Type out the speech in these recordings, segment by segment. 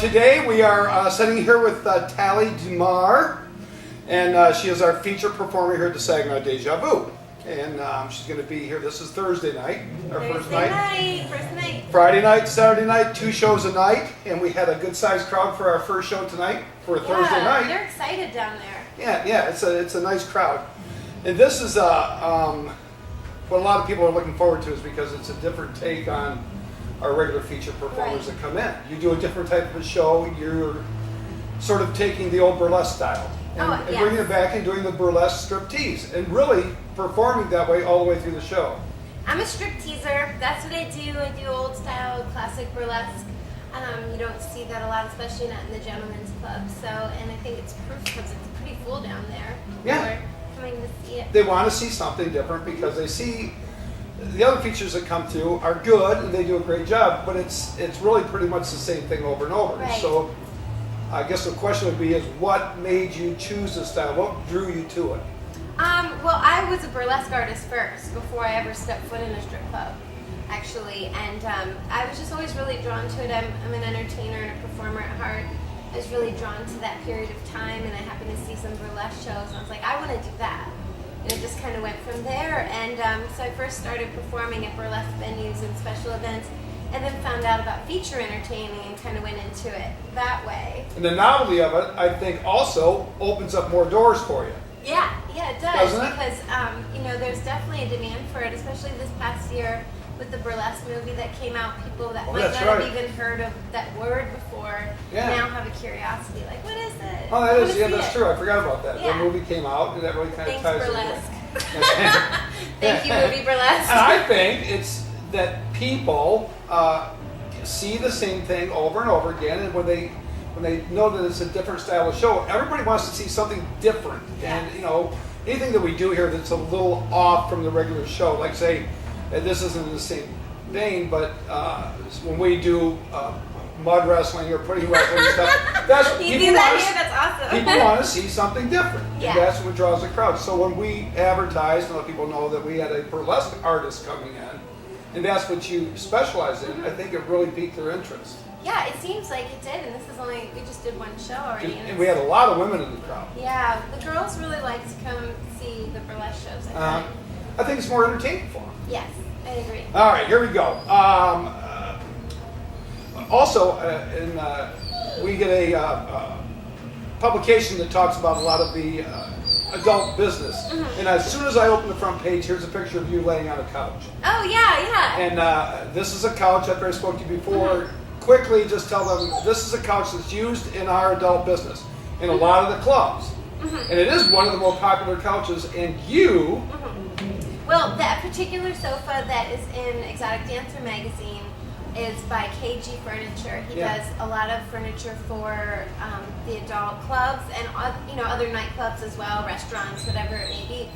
Today we are sitting here with Tali, and she is our feature performer here at the Saginaw Deja Vu. And she's going to be here. This is Thursday night, our first night. First night. Friday night, Saturday night, 2 shows a night, and we had a good-sized crowd for our first show tonight for a Thursday night. They're excited down there. Yeah, it's a nice crowd, and this is what a lot of people are looking forward to is because it's a different take on our regular feature performers that come in. You do a different type of a show. You're sort of taking the old burlesque style and bringing it back and doing the burlesque striptease and really performing that way all the way through the show. I'm a stripteaser. That's what I do. I do old style, classic burlesque. You don't see that a lot, especially not in the gentlemen's club. So, and I think it's proof because it's pretty full down there. Yeah. People are coming to see it. They want to see something different because they see the other features that come through are good and they do a great job, but it's really pretty much the same thing over and over. Right. So I guess the question would be is what made you choose this style? What drew you to it? Well, I was a burlesque artist first before I ever stepped foot in a strip club, actually, and I was just always really drawn to it. I'm an entertainer and a performer at heart. I was really drawn to that period of time, and I happened to see some burlesque shows, and I was like, I want to do that. And it just kind of went from there, and so I first started performing at burlesque venues and special events, and then found out about feature entertaining and kind of went into it that way. And the novelty of it, I think, also opens up more doors for you. Yeah, it does. Doesn't it? Because there's definitely a demand for it, especially this past year with the burlesque movie that came out. People that might not have even heard of that word before now have a curiosity, like, what is it? Oh, that is, that's true. I forgot about that. Yeah. The movie came out, and that really kind of ties burlesque. into it. Thank you, movie burlesque. And I think it's that people see the same thing over and over again, and when they know that it's a different style of show, everybody wants to see something different. Yeah. And anything that we do here that's a little off from the regular show, like say, and this isn't in the same vein, but when we do mud wrestling or putting wrestling and stuff, that's what you do that here. That's awesome. People want to see something different. Yeah. And that's what draws the crowd. So when we advertised and let people know that we had a burlesque artist coming in, and that's what you specialize in, I think it really piqued their interest. Yeah, it seems like it did, and this is we just did one show already. And we had a lot of women in the crowd. Yeah, the girls really like to come see the burlesque shows, I think it's more entertaining for them. Yes, I agree. All right, here we go. Also, we get a publication that talks about a lot of the adult business. Mm-hmm. And as soon as I open the front page, here's a picture of you laying on a couch. Oh, yeah. And this is a couch, after I spoke to you before, quickly just tell them this is a couch that's used in our adult business in a lot of the clubs. Mm-hmm. And it is one of the more popular couches, and you... Mm-hmm. Well, that particular sofa that is in Exotic Dancer magazine is by KG Furniture. He does a lot of furniture for the adult clubs and other nightclubs as well, restaurants, whatever it may be.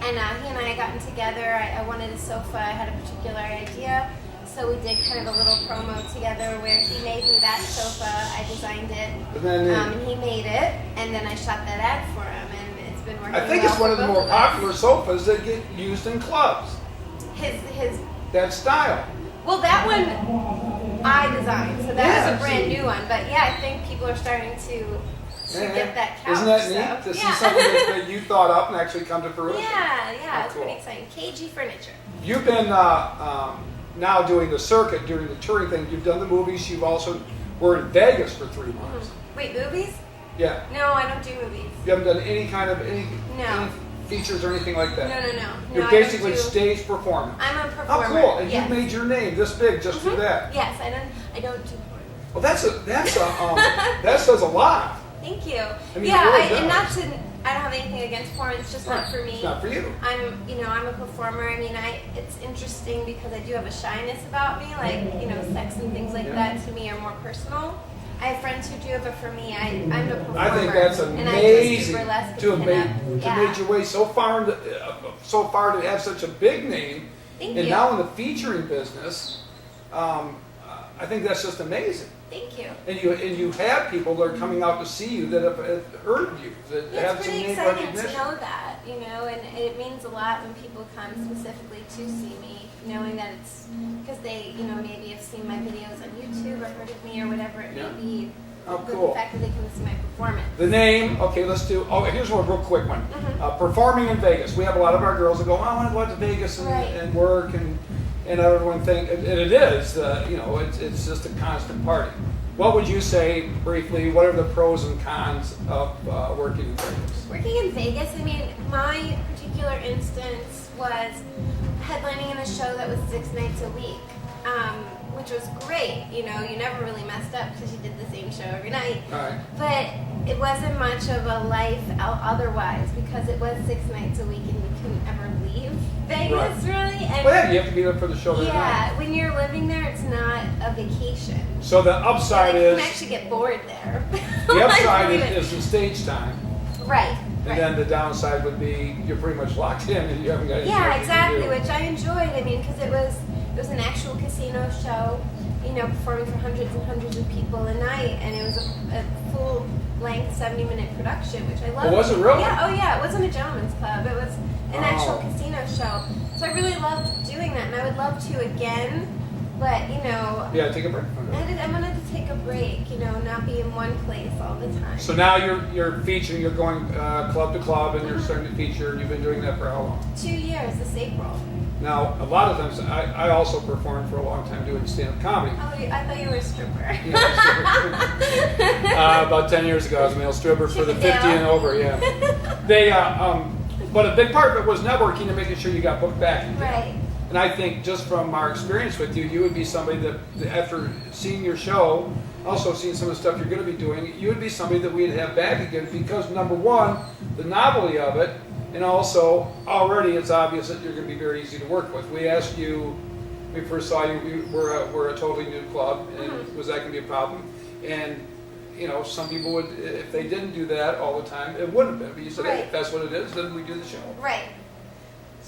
And he and I had gotten together. I wanted a sofa. I had a particular idea. So we did kind of a little promo together where he made me that sofa. I designed it, and he made it, and then I shot that ad for him, and it's been working. I think well it's one of the more popular us. sofas that get used in clubs. His that style. Well, that one I designed, so that was a brand new one. But yeah, I think people are starting to get that couch. Isn't that neat? This is something that you thought up and actually come to fruition. Yeah, it's pretty exciting. KG Furniture. You've been now doing the circuit, doing the touring thing. You've done the movies. You've also were in Vegas for 3 months. Mm-hmm. Wait, movies? Yeah. No, I don't do movies. You haven't done any features or anything like that? No. You're basically stage performance. I'm a performer. How cool! And you made your name this big just through that. Yes, I don't do porn. Well, that says a lot. Thank you. I mean, really I don't have anything against porn. It's just not for me. It's not for you. I'm a performer. I mean, it's interesting because I do have a shyness about me, like sex and things like that. To me, are more personal. I have friends who do it, but for me, I'm a performer. I think that's amazing to have made your way so far to have such a big name, and now in the featuring business. I think that's just amazing. Thank you. And you have people that are coming out to see you that have heard of you, that have some name recognition. It's pretty exciting to know that, and it means a lot when people come specifically to see me, knowing that it's because they, maybe have seen my videos on YouTube or heard of me or whatever it may be. Oh, with cool. the fact that they come see my performance. The name, okay, let's do, here's one real quick one. Mm-hmm. Performing in Vegas. We have a lot of our girls that go, I want to go out to Vegas and, Right. and work and everyone think, and it is, it's just a constant party. What would you say, briefly, what are the pros and cons of working in Vegas? Working in Vegas, I mean, my particular instance was headlining in a show that was 6 nights a week, which was great. You know, you never really messed up because you did the same show every night. All right. But it wasn't much of a life otherwise because it was 6 nights a week and you couldn't ever leave Vegas, really. And Well, yeah, you have to be there for the show every night. yeah, when you're living there, it's not a vacation. So the upside You is, can actually get bored there. the upside is the stage time. Right. And Right. then the downside would be you're pretty much locked in and you haven't got anything Yeah, else to exactly, do. which I enjoyed. I mean, because it was an actual casino show, you know, performing for hundreds and hundreds of people a night, and it was a full length 70-minute production, which I loved. Oh, was it really? Yeah. Oh, yeah. It wasn't a gentleman's club. It was an actual Oh. casino show. So I really loved doing that, and I would love to again. But you know, Yeah, take a break from it. I wanted to take a break. You know, not be in one place all the time. So now you're featuring, you're going club to club, and you're starting to feature. And you've been doing that for how long? 2 years this April. Now, a lot of times, I also performed for a long time doing stand-up comedy. Oh, I thought you were a stripper. About 10 years ago, I was a male stripper for the 50 Chippendale. and over. Yeah. They, but a big part of it was networking and making sure you got booked back. Right. And I think just from our experience with you, you would be somebody that after seeing your show, also seeing some of the stuff you're going to be doing, you would be somebody that we'd have back again because number one, the novelty of it, and also already it's obvious that you're going to be very easy to work with. We asked you, when we first saw you, we're a totally new club, and was that going to be a problem? And you know, some people would, if they didn't do that all the time, it wouldn't have been. But you said, hey, Right. if that's what it is, then we do the show. Right.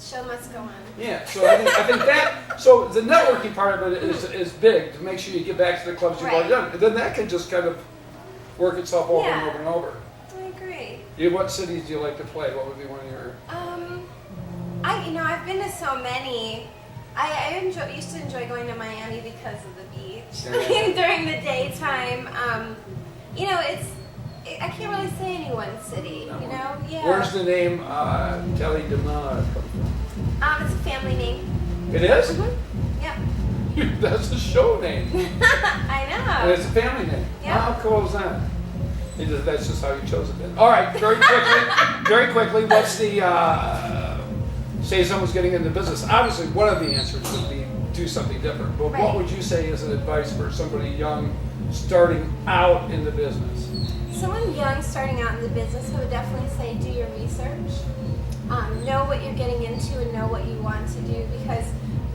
Show must go on. Yeah, so I think that, so the networking part of it is big, to make sure you get back to the clubs you've already Right. done. And then that can just kind of work itself over and Yeah. over and over. I agree. What cities do you like to play? What would be one of your... I've been to so many. I used to enjoy going to Miami because of the beach. Yeah. During the daytime. I can't really say any one city, you know? Yeah. Where's the name Tali come from? It's a family name. It is? Mm-hmm. Yeah. That's a show name. I And know. it's a family name. Yeah. How cool is that? That's just how you chose it then. All right, very quickly, what's the, say someone's getting into business. Obviously, one of the answers would be do something different. But Right. what would you say is an advice for somebody young starting out in the business? Someone young starting out in the business, I would definitely say do your research. Know what you're getting into and know what you want to do, because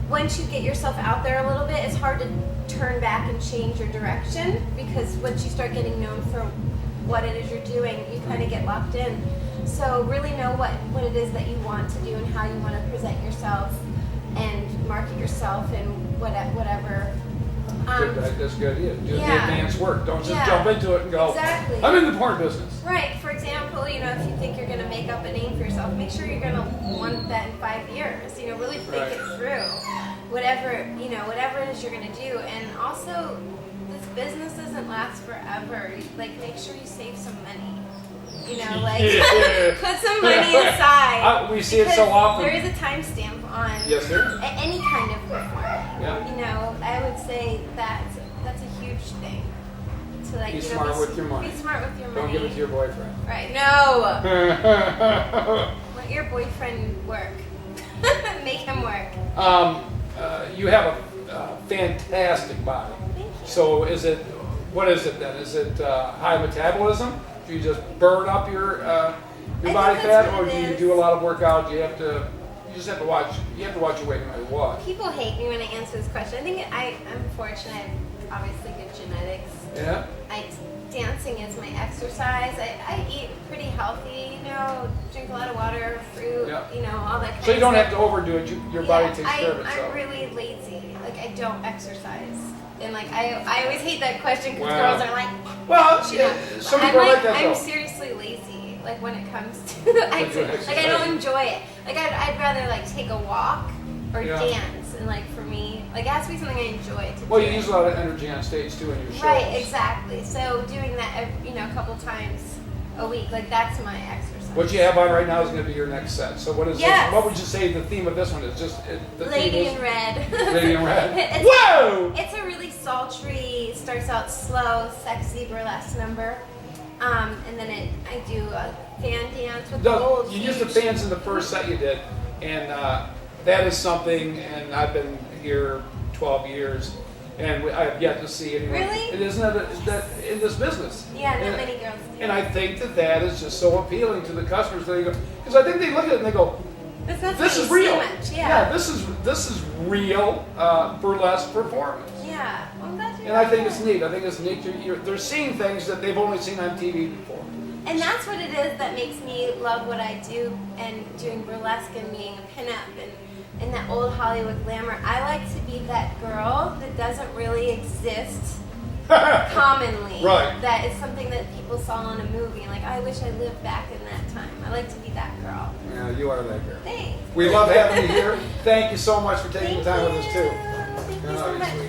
once you get yourself out there a little bit, it's hard to turn back and change your direction, because once you start getting known for what it is you're doing, you kind of get locked in. So really know what it is that you want to do and how you want to present yourself and market yourself and whatever. That's a good idea. Do the yeah. advanced work. Don't just Yeah. jump into it and go, Exactly. I'm in the porn business. Right. For example, if you think you're going to make up a name for yourself, make sure you're going to want that in 5 years. Really think Right. it through. Whatever it is you're going to do. And also, this business doesn't last forever. Make sure you save some money. Yeah. Put some money aside. We see it so because often. There is a timestamp on Yes, sir. any kind of perform. Yeah. I would say that's a huge thing. To Be smart with your money. Be smart with your money. Don't give it to your boyfriend. Right. No. Let your boyfriend work. Make him work. You have a fantastic body. Thank you. So what is it then? Is it high metabolism? Do you just burn up your think body that's fat, what or it do you is. do a lot of workout? You just have to watch your weight no matter what. People hate me when I answer this question. I think I'm fortunate. I have obviously good genetics. Yeah. Dancing is my exercise. I eat pretty healthy. Drink a lot of water, fruit. Yeah. All that kind of So you don't stuff. have to overdo it. Your body takes care of I'm itself. really lazy. I don't exercise. And I always hate that question because Wow. girls are like, Well, you know, some I'm people are like that I'm though. seriously lazy. When it comes to exercise. I don't enjoy it. I'd rather take a walk or Yeah. dance and like for me, like it has to be something I enjoy to Well, do. you use a lot of energy on stage too in your shows. Right, exactly. So doing that, you know, a couple times a week, like that's my exercise. What you have on right now is going to be your next set. So what is Yes. this? What would you say the theme of this one is? Just the Lady theme in is Red. Lady in Red. It's, Whoa! it's a really sultry, starts out slow, sexy burlesque number. And then I do a fan dance with the No, old you used the huge- fans in the first set you did, and that is something. And I've been here 12 years, and I have yet to see anyone. Really? It isn't that in this business. Yeah, not And- many girls do. And I think that is just so appealing to the customers. They go, because I think they look at it and they go, It's not "This something is you see real. much, yeah. this is real burlesque performance." Yeah. Well, that's And I think it's neat. I think it's neat. They're seeing things that they've only seen on TV before. And that's what it is that makes me love what I do and doing burlesque and being a pinup and that old Hollywood glamour. I like to be that girl that doesn't really exist commonly. Right. That is something that people saw in a movie. Like, I wish I lived back in that time. I like to be that girl. Yeah, you are that girl. Thanks. We love having you here. Thank you so much for taking the time with us too. Thank you so Oh, you're much. sweet.